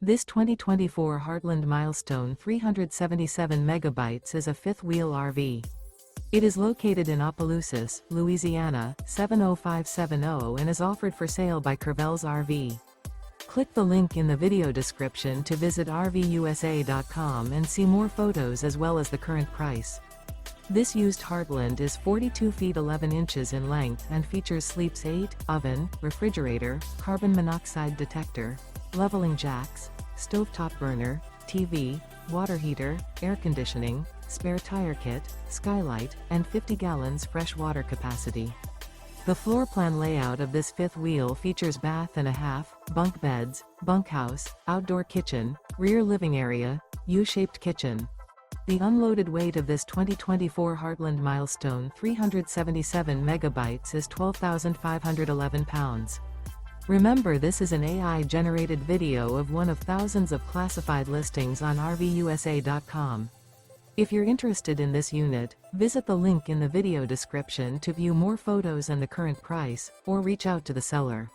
This 2024 Heartland Milestone 377 megabytes is a fifth-wheel RV. It is located in Opelousas, Louisiana, 70570 and is offered for sale by Courvelle's RV. Click the link in the video description to visit RVUSA.com and see more photos as well as the current price. This used Heartland is 42 feet 11 inches in length and features sleeps 8, oven, refrigerator, carbon monoxide detector, leveling jacks, stovetop burner, TV, water heater, air conditioning, spare tire kit, skylight, and 50 gallons fresh water capacity. The floor plan layout of this fifth wheel features bath and a half, bunk beds, bunkhouse, outdoor kitchen, rear living area, U-shaped kitchen. The unloaded weight of this 2024 Heartland Milestone 377 megabytes is 12,511 pounds. Remember, this is an AI-generated video of one of thousands of classified listings on RVUSA.com. If you're interested in this unit, visit the link in the video description to view more photos and the current price, or reach out to the seller.